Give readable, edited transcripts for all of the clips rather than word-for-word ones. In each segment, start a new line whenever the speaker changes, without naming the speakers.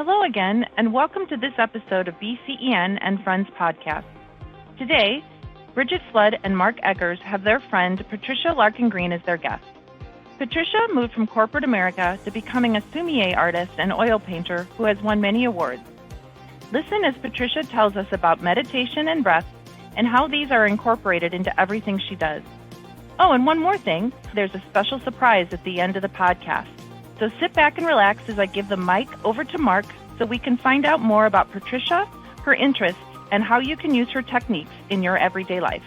Hello again, and welcome to this episode of BCEN and Friends podcast. Today, Brigid Flood and Mark Eggers have their friend Patricia Larkin-Green as their guest. Patricia moved from corporate America to becoming a sumi-e artist and oil painter who has won many awards. Listen as Patricia tells us about meditation and breath and how these are incorporated into everything she does. Oh, and one more thing, there's a special surprise at the end of the podcast. So sit back and relax as I give the mic over to Mark so we can find out more about Patricia, her interests, and how you can use her techniques in your everyday life.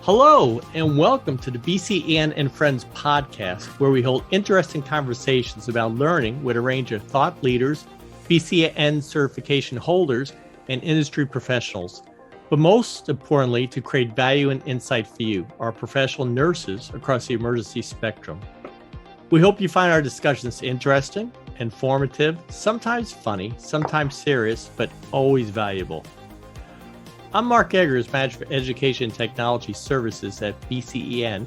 Hello, and welcome to the BCEN and Friends podcast, where we hold interesting conversations about learning with a range of thought leaders, BCEN certification holders, and industry professionals. But most importantly, to create value and insight for you, our professional nurses across the emergency spectrum. We hope you find our discussions interesting, informative, sometimes funny, sometimes serious, but always valuable. I'm Mark Eggers, Manager for Education and Technology Services at BCEN,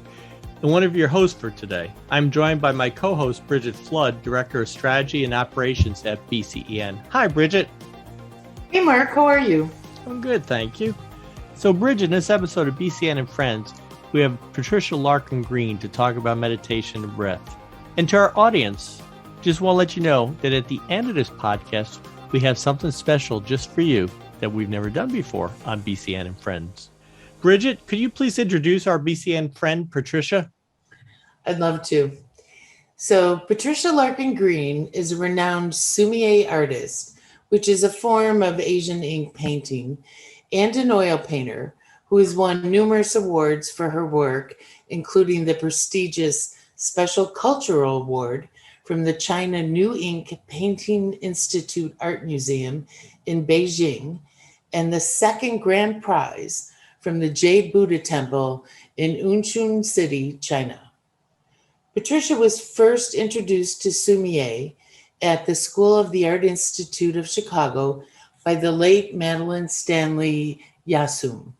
and one of your hosts for today. I'm joined by my co-host, Brigid Flood, Director of Strategy and Operations at BCEN. Hi, Brigid.
Hey, Mark. How are you?
I'm good, thank you. So, Brigid, in this episode of BCEN and Friends, we have Patricia Larkin-Green to talk about meditation and breath. And to our audience, just want to let you know that at the end of this podcast, we have something special just for you that we've never done before on BCN and Friends. Brigid, could you please introduce our BCN friend, Patricia?
I'd love to. So Patricia Larkin-Green is a renowned sumi-e artist, which is a form of Asian ink painting, and an oil painter who has won numerous awards for her work, including the prestigious Special Cultural Award from the China New Ink Painting Institute Art Museum in Beijing, and the second grand prize from the Jade Buddha Temple in AnShan City, China. Patricia was first introduced to sumi-e at the School of the Art Institute of Chicago by the late Madeleine Stanley-Jossem.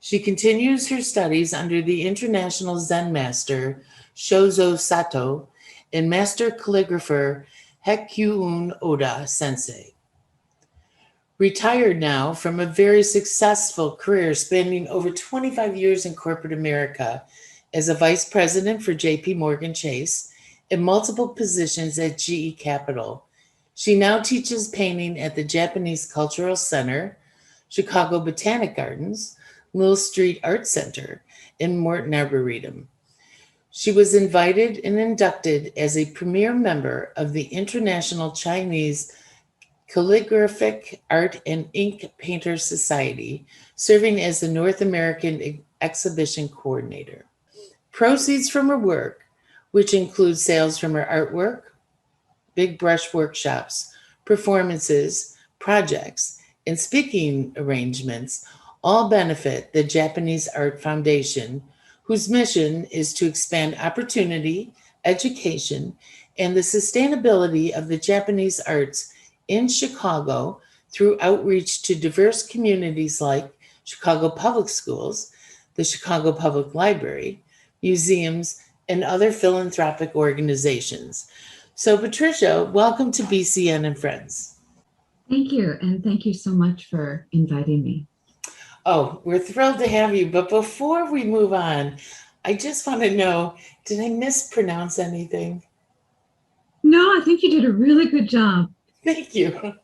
She continues her studies under the international Zen Master Shozo Sato and Master calligrapher Hekiun sensei. Retired now from a very successful career spanning over 25 years in corporate America as a vice president for JP Morgan Chase and multiple positions at GE Capital. She now teaches painting at the Japanese Cultural Center, Chicago Botanic Gardens, Mill Street Art Center, and Morton Arboretum. She was invited and inducted as a premier member of the International Chinese Calligraphic Art and Ink Painter Society, serving as the North American Exhibition Coordinator. Proceeds from her work, which include sales from her artwork, big brush workshops, performances, projects, and speaking arrangements, all benefit the Japanese Art Foundation, whose mission is to expand opportunity, education, and the sustainability of the Japanese arts in Chicago through outreach to diverse communities like Chicago Public Schools, the Chicago Public Library, museums, and other philanthropic organizations. So Patricia, welcome to BCN and Friends.
Thank you, and thank you so much for inviting me.
Oh, we're thrilled to have you. But before we move on, I just want to know, did I mispronounce anything?
No, I think you did a really good job.
Thank you.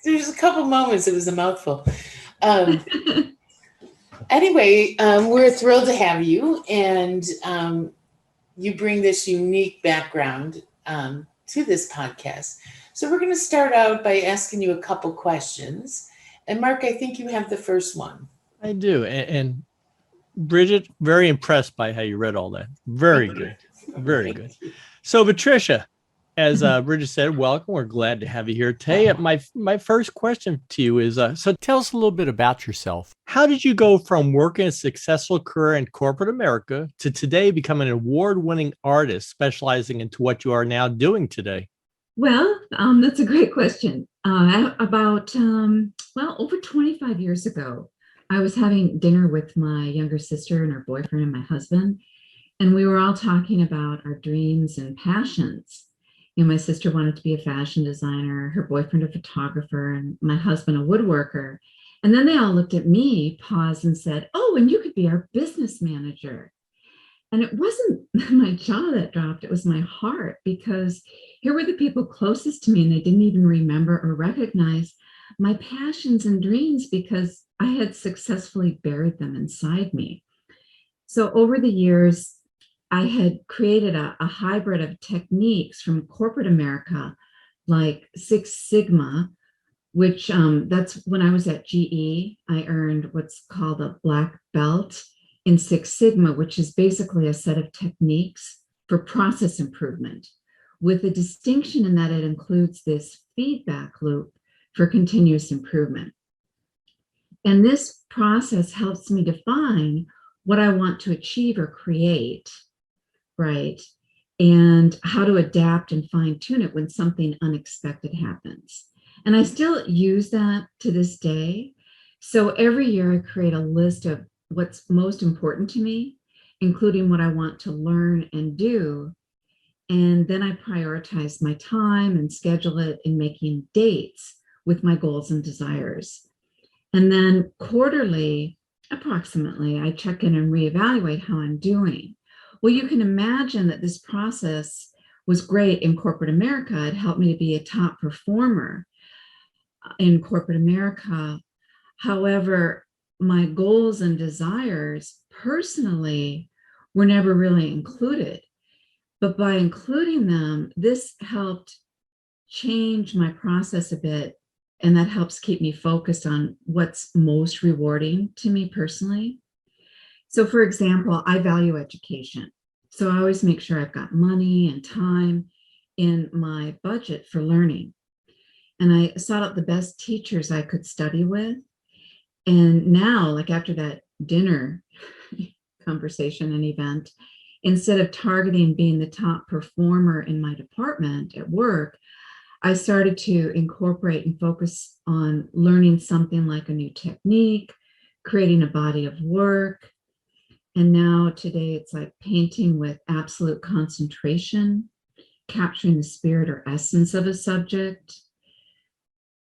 There's a couple moments, it was a mouthful. Anyway, we're thrilled to have you, and you bring this unique background to this podcast. So we're going to start out by asking you a couple questions. And Mark, I think you have the first one.
I do. And Brigid, very impressed by how you read all that. Very good. Very good. So Patricia, as Brigid said, welcome. We're glad to have you here today. My first question to you is, so tell us a little bit about yourself. How did you go from working a successful career in corporate America to today becoming an award-winning artist specializing into what you are now doing today?
Well, that's a great question. About over 25 years ago, I was having dinner with my younger sister and her boyfriend and my husband, and we were all talking about our dreams and passions. My sister wanted to be a fashion designer, her boyfriend a photographer, and my husband a woodworker. And then they all looked at me, paused, and said, "Oh, and you could be our business manager." And it wasn't my jaw that dropped, it was my heart, because here were the people closest to me, and they didn't even remember or recognize my passions and dreams because I had successfully buried them inside me. So over the years, I had created a hybrid of techniques from corporate America, like Six Sigma, which that's when I was at GE, I earned what's called a black belt in Six Sigma, which is basically a set of techniques for process improvement, with the distinction in that it includes this feedback loop for continuous improvement. And this process helps me define what I want to achieve or create, right? And how to adapt and fine tune it when something unexpected happens. And I still use that to this day. So every year I create a list of what's most important to me, including what I want to learn and do. And then I prioritize my time and schedule it in making dates with my goals and desires. And then quarterly, approximately, I check in and reevaluate how I'm doing. Well, you can imagine that this process was great in corporate America. It helped me to be a top performer in corporate America. However, my goals and desires personally were never really included. But by including them, this helped change my process a bit. And that helps keep me focused on what's most rewarding to me personally. So for example, I value education. So I always make sure I've got money and time in my budget for learning. And I sought out the best teachers I could study with. And now, like after that dinner conversation and event, instead of targeting being the top performer in my department at work, I started to incorporate and focus on learning something like a new technique, creating a body of work. And now today it's like painting with absolute concentration, capturing the spirit or essence of a subject,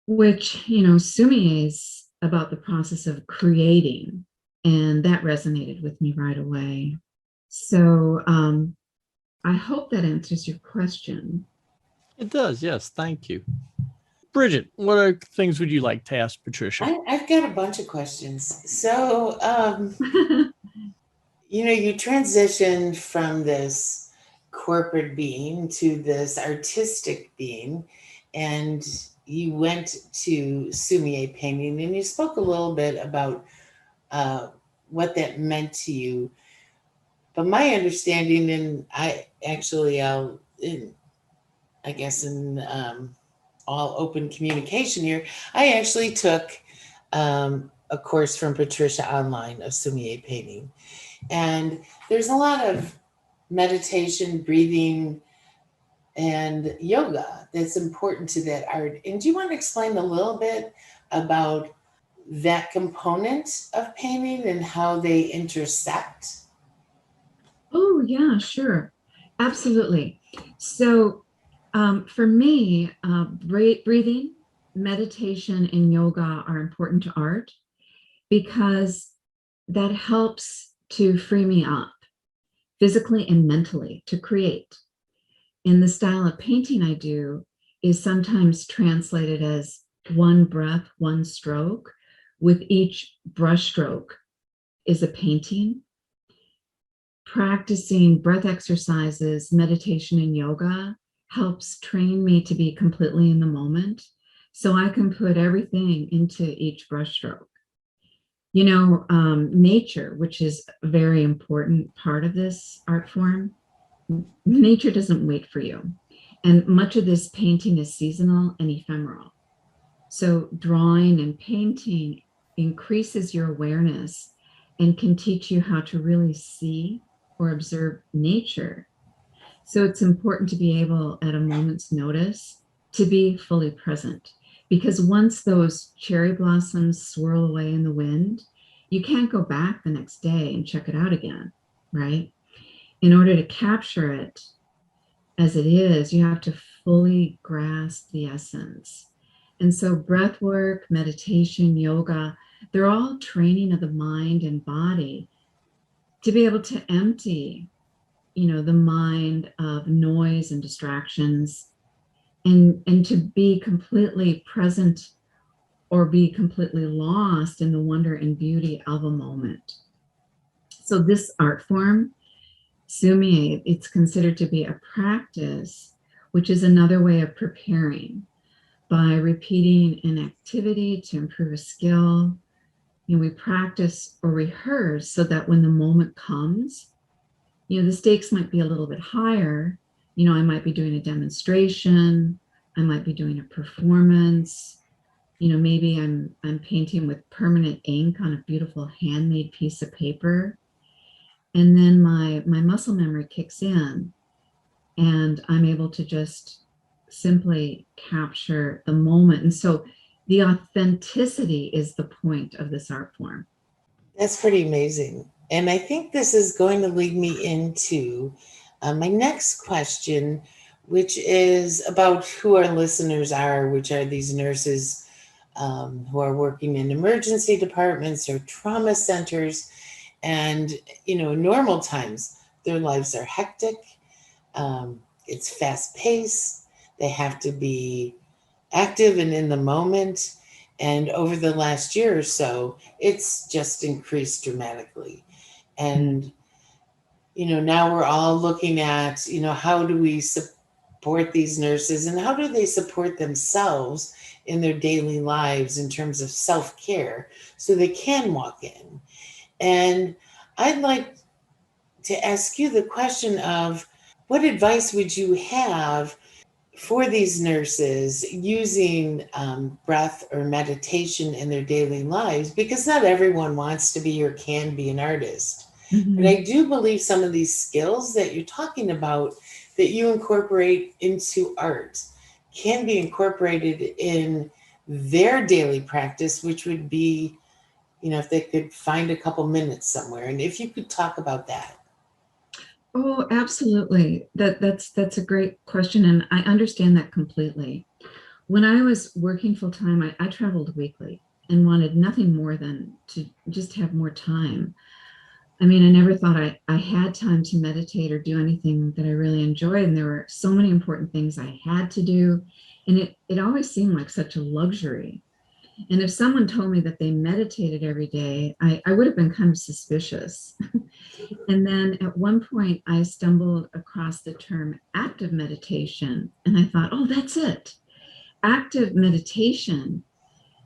which, sumi-e is about the process of creating. And that resonated with me right away. So I hope that answers your question.
It does, yes. Thank you. Brigid, what other things would you like to ask Patricia?
I've got a bunch of questions. So, you transitioned from this corporate being to this artistic being, and you went to sumi-e painting, and you spoke a little bit about what that meant to you. But my understanding, and I guess in all open communication here, I actually took a course from Patricia online of sumi-e painting. And there's a lot of meditation, breathing, and yoga that's important to that art. And do you want to explain a little bit about that component of painting and how they intersect?
Oh, yeah, sure. Absolutely. So for me, breathing, meditation, and yoga are important to art because that helps to free me up physically and mentally to create. And the style of painting I do is sometimes translated as one breath, one stroke, with each brush stroke is a painting. Practicing breath exercises, meditation, and yoga helps train me to be completely in the moment so I can put everything into each brushstroke. Nature, which is a very important part of this art form, nature doesn't wait for you. And much of this painting is seasonal and ephemeral. So drawing and painting increases your awareness and can teach you how to really see or observe nature. So it's important to be able, at a moment's notice, to be fully present. Because once those cherry blossoms swirl away in the wind, you can't go back the next day and check it out again, right? In order to capture it, as it is, you have to fully grasp the essence. And so breath work, meditation, yoga, they're all training of the mind and body to be able to empty, the mind of noise and distractions, and to be completely present or be completely lost in the wonder and beauty of a moment. So this art form, sumi-e, it's considered to be a practice, which is another way of preparing by repeating an activity to improve a skill. We practice or rehearse so that when the moment comes, the stakes might be a little bit higher. I might be doing a demonstration, I might be doing a performance. Maybe I'm painting with permanent ink on a beautiful handmade piece of paper. And then my muscle memory kicks in, and I'm able to just simply capture the moment. And so the authenticity is the point of this art form.
That's pretty amazing. And I think this is going to lead me into my next question, which is about who our listeners are, which are these nurses who are working in emergency departments or trauma centers. And, in normal times, their lives are hectic. It's fast paced. They have to be active and in the moment. And over the last year or so, it's just increased dramatically. And, now we're all looking at, how do we support these nurses and how do they support themselves in their daily lives in terms of self-care so they can walk in. And I'd like to ask you the question of what advice would you have for these nurses using breath or meditation in their daily lives? Because not everyone wants to be or can be an artist. Mm-hmm. But I do believe some of these skills that you're talking about that you incorporate into art can be incorporated in their daily practice, which would be, if they could find a couple minutes somewhere. And if you could talk about that.
Oh, absolutely. That's a great question. And I understand that completely. When I was working full time, I traveled weekly and wanted nothing more than to just have more time. I mean, I never thought I had time to meditate or do anything that I really enjoyed. And there were so many important things I had to do. And it always seemed like such a luxury. And if someone told me that they meditated every day, I would have been kind of suspicious. And then at one point, I stumbled across the term active meditation. And I thought, oh, that's it. Active meditation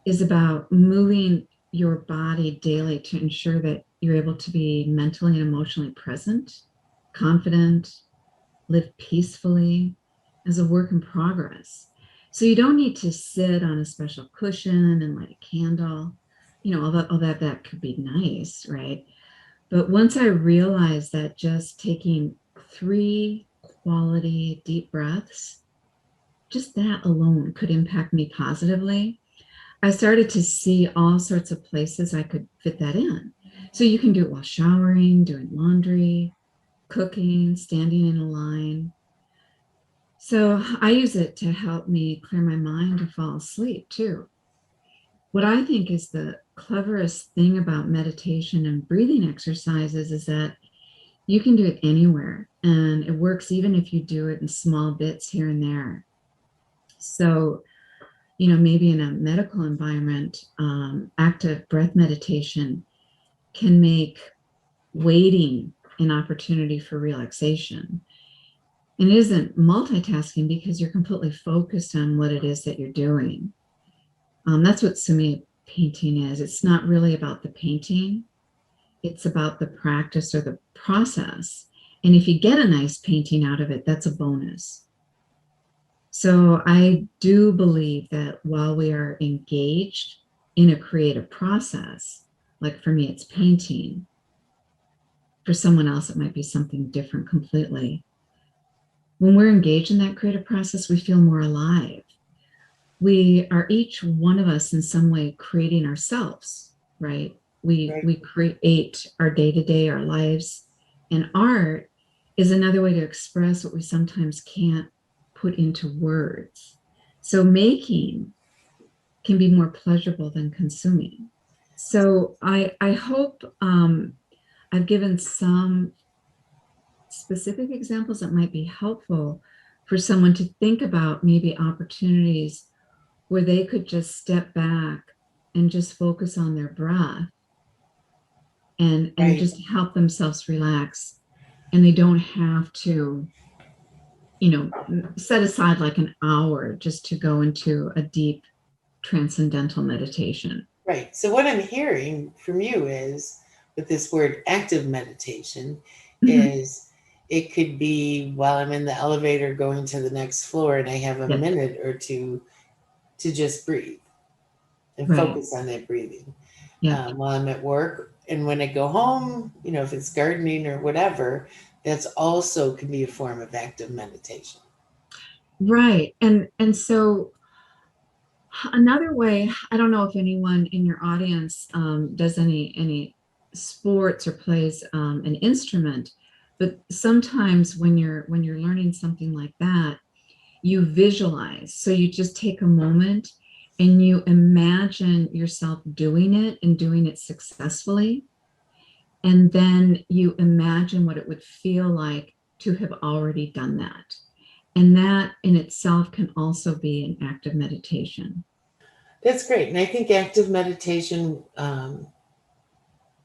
is about moving your body daily to ensure that you're able to be mentally and emotionally present, confident, live peacefully as a work in progress. So you don't need to sit on a special cushion and light a candle, although that could be nice, right? But once I realized that just taking 3 quality deep breaths, just that alone could impact me positively, I started to see all sorts of places I could fit that in. So you can do it while showering, doing laundry, cooking, standing in a line. So I use it to help me clear my mind or fall asleep too. What I think is the cleverest thing about meditation and breathing exercises is that you can do it anywhere, and it works even if you do it in small bits here and there. So, maybe in a medical environment, active breath meditation can make waiting an opportunity for relaxation. And it isn't multitasking because you're completely focused on what it is that you're doing. That's what sumi painting is. It's not really about the painting. It's about the practice or the process. And if you get a nice painting out of it, that's a bonus. So I do believe that while we are engaged in a creative process, like for me, it's painting. For someone else, it might be something different completely. When we're engaged in that creative process, we feel more alive. We are each one of us in some way creating ourselves, right? We create our day-to-day, our lives, and art is another way to express what we sometimes can't put into words. So making can be more pleasurable than consuming. So I hope I've given some specific examples that might be helpful for someone to think about, maybe opportunities where they could just step back and just focus on their breath and just help themselves relax. And they don't have to, set aside like an hour just to go into a deep transcendental meditation.
Right. So what I'm hearing from you is, with this word active meditation, is it could be while I'm in the elevator going to the next floor and I have a minute or two to just breathe and focus on that breathing. While I'm at work, and when I go home, if it's gardening or whatever, that's also can be a form of active meditation.
Right. And so another way, I don't know if anyone in your audience does any sports or plays an instrument, but sometimes when you're learning something like that, you visualize. So you just take a moment and you imagine yourself doing it and doing it successfully. And then you imagine what it would feel like to have already done that. And that in itself can also be an act of meditation.
That's great. And I think active meditation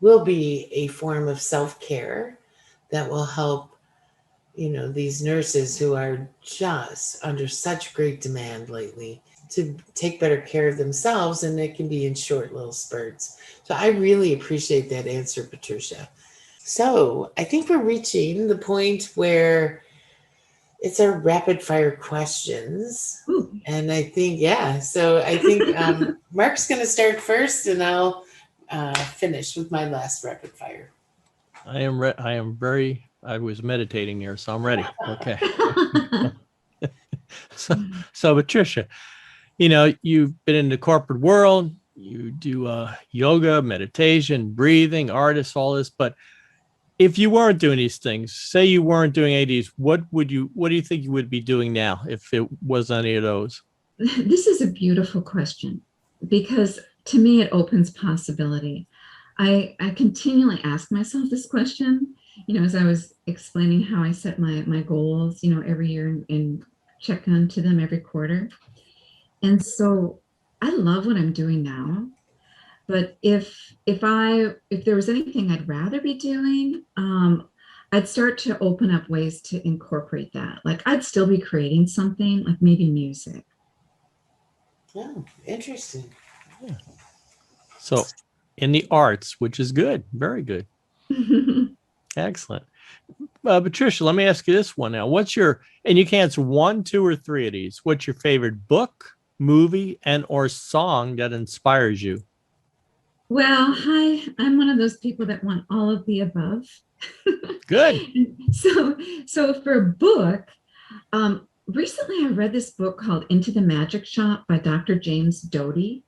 will be a form of self-care that will help, these nurses who are just under such great demand lately to take better care of themselves. And it can be in short little spurts. So I really appreciate that answer, Patricia. So I think we're reaching the point where it's our rapid fire questions.
Ooh.
And I think, Mark's going to start first and I'll finish with my last rapid fire.
I was meditating here, so I'm ready. Okay. So Patricia, you've been in the corporate world, you do yoga, meditation, breathing, artists, all this, but if you weren't doing these things, say you weren't doing any of these, what do you think you would be doing now if it was any of those?
This is a beautiful question because to me, it opens possibility. I continually ask myself this question, as I was explaining how I set my goals, every year and check onto them every quarter. And so I love what I'm doing now. But if there was anything I'd rather be doing, I'd start to open up ways to incorporate that. Like I'd still be creating something, like maybe music.
Oh, interesting.
Yeah. So in the arts, which is good, very good. Excellent. Patricia, let me ask you this one now. And you can answer 1, 2, or 3 of these. What's your favorite book, movie, and or song that inspires you?
Well, hi, I'm one of those people that want all of the above.
Good.
So for a book, recently I read this book called Into the Magic Shop by Dr. James Doty,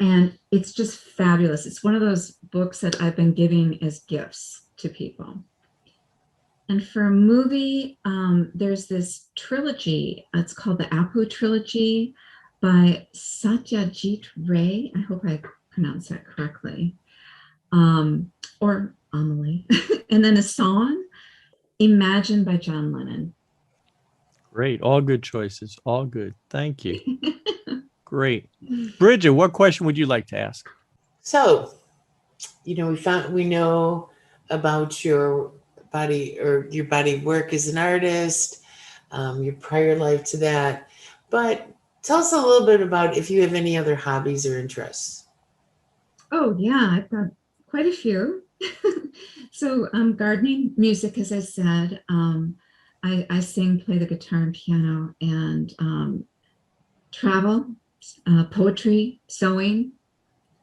and it's just fabulous. It's one of those books that I've been giving as gifts to people. And for a movie, there's this trilogy. It's called the Apu Trilogy by Satyajit Ray. I hope I pronounce that correctly. Or Amelie. And then a song, Imagine by John Lennon.
Great. All good choices. All good. Thank you. Great. Brigid, what question would you like to ask?
So, we know about your body of work as an artist, your prior life to that, but tell us a little bit about if you have any other hobbies or interests.
Oh yeah, I've got quite a few. So gardening, music, as I said, I sing, play the guitar and piano, and travel, poetry, sewing,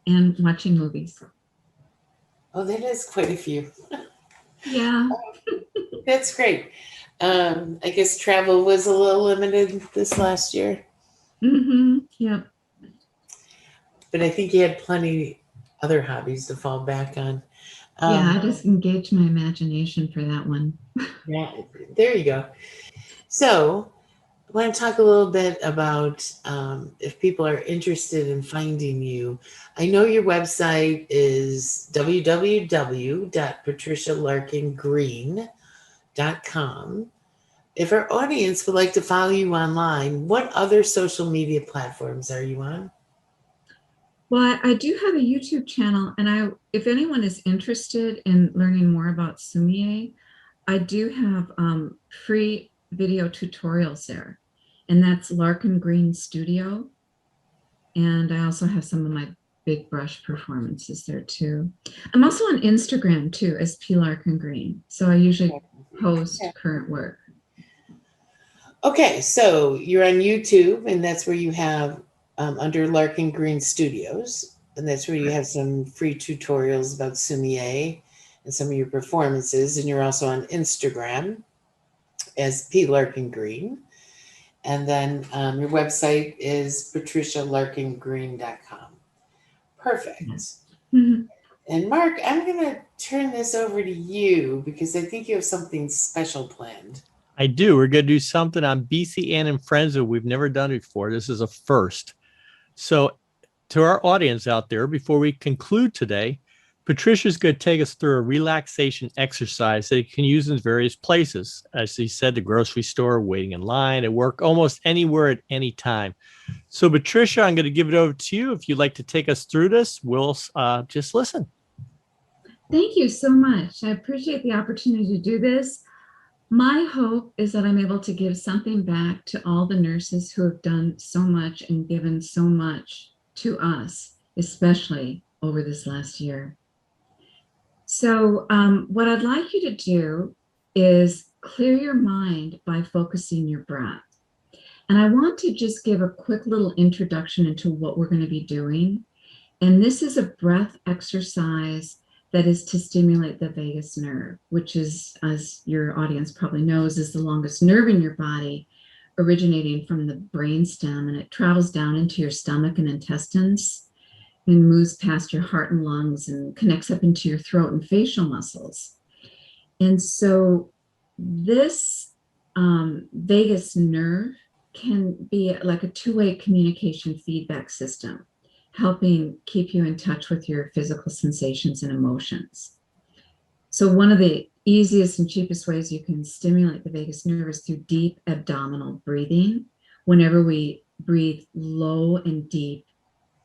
and watching movies.
Oh, that is quite a few.
Yeah.
That's great. I guess travel was a little limited this last year.
Mm-hmm. Yeah.
But I think you had plenty other hobbies to fall back on.
Yeah, I just engaged my imagination for that one.
Yeah, there you go. So I want to talk a little bit about if people are interested in finding you. I know your website is www.patricialarkingreen.com. If our audience would like to follow you online, what other social media platforms are you on?
Well, I do have a YouTube channel, and if anyone is interested in learning more about sumi-e, I do have free video tutorials there, and that's Larkin-Green Studio. And I also have some of my big brush performances there too. I'm also on Instagram too as P. Larkin-Green. So I usually post current work.
Okay, so you're on YouTube, and that's where you have under Larkin Green Studios, and that's where you have some free tutorials about sumi-e and some of your performances. And you're also on Instagram as P. Larkin Green. And then your website is patricialarkingreen.com. Perfect.
Mm-hmm.
And Mark, I'm going to turn this over to you because I think you have something special planned.
I do. We're going to do something on BCEN and Friends that we've never done before. This is a first. So to our audience out there, before we conclude today, Patricia's going to take us through a relaxation exercise that you can use in various places. As he said, the grocery store, waiting in line, at work, almost anywhere at any time. So Patricia, I'm going to give it over to you. If you'd like to take us through this, we'll just listen.
Thank you so much. I appreciate the opportunity to do this. My hope is that I'm able to give something back to all the nurses who have done so much and given so much to us, especially over this last year. So what I'd like you to do is clear your mind by focusing your breath. And I want to just give a quick little introduction into what we're going to be doing. And this is a breath exercise that is to stimulate the vagus nerve, which is, as your audience probably knows, is the longest nerve in your body, originating from the brainstem, and it travels down into your stomach and intestines and moves past your heart and lungs and connects up into your throat and facial muscles. And so this vagus nerve can be like a two-way communication feedback system, helping keep you in touch with your physical sensations and emotions. So one of the easiest and cheapest ways you can stimulate the vagus nerve is through deep abdominal breathing, whenever we breathe low and deep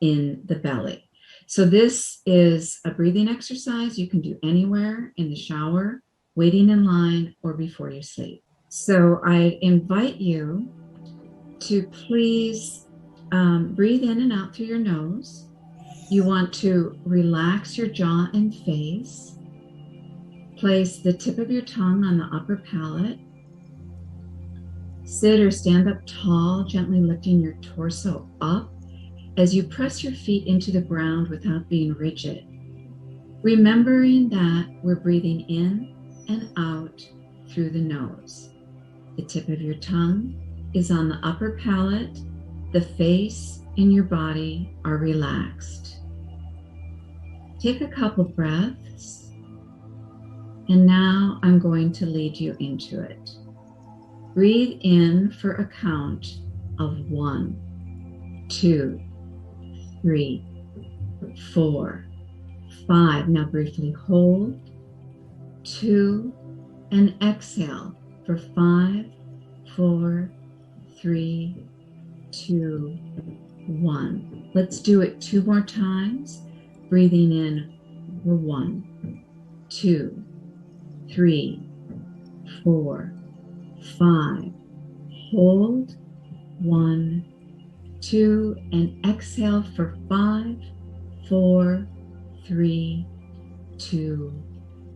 in the belly. So this is a breathing exercise you can do anywhere, in the shower, waiting in line, or before you sleep. So I invite you to please breathe in and out through your nose. You want to relax your jaw and face. Place the tip of your tongue on the upper palate. Sit or stand up tall, gently lifting your torso up as you press your feet into the ground without being rigid. Remembering that we're breathing in and out through the nose. The tip of your tongue is on the upper palate. The face and your body are relaxed. Take a couple breaths, and now I'm going to lead you into it. Breathe in for a count of 1, 2, 3, 4, 5. Now briefly hold. 2, and exhale for 5, 4, 3, 2, 1. Let's do it 2 more times. Breathing in for 1, 2, 3, 4, 5. Hold. 1, 2, and exhale for 5, 4, 3, 2,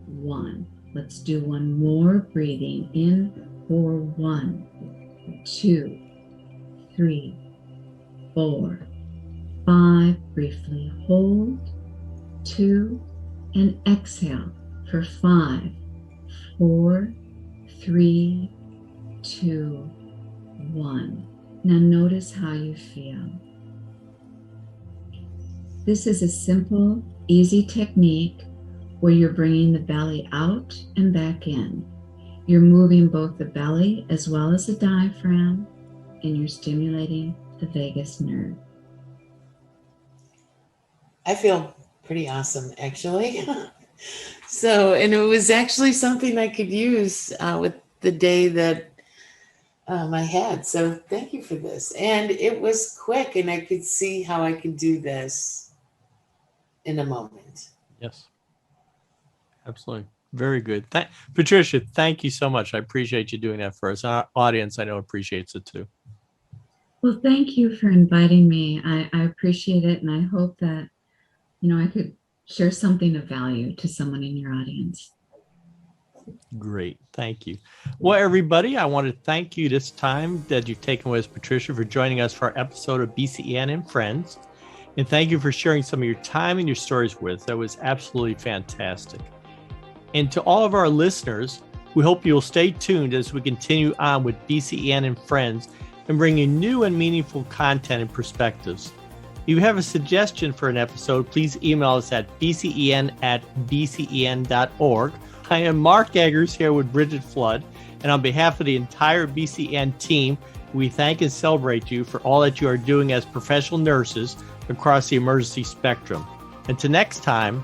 1. Let's do one more. Breathing in for 1, 2, 3, 4, 5. Briefly hold. 2, and exhale for 5, 4, 3, 2, 1. Now notice how you feel. This is a simple, easy technique where you're bringing the belly out and back in. You're moving both the belly as well as the diaphragm, and you're stimulating the vagus nerve.
I feel pretty awesome, actually. And it was actually something I could use with the day that I had. So thank you for this. And it was quick, and I could see how I could do this in a moment.
Yes, absolutely. Very good. Patricia, thank you so much. I appreciate you doing that for us. Our audience, I know, appreciates it too.
Well, thank you for inviting me. I appreciate it, and I hope that, I could share something of value to someone in your audience.
Great. Thank you. Well, everybody, I want to thank you this time that you've taken with us, Patricia, for joining us for our episode of BCEN and Friends. And thank you for sharing some of your time and your stories with us. That was absolutely fantastic. And to all of our listeners, we hope you'll stay tuned as we continue on with BCEN and Friends and bring you new and meaningful content and perspectives. If you have a suggestion for an episode, please email us at bcen@bcen.org. I am Mark Eggers here with Brigid Flood, and on behalf of the entire BCEN team, we thank and celebrate you for all that you are doing as professional nurses across the emergency spectrum. Until next time,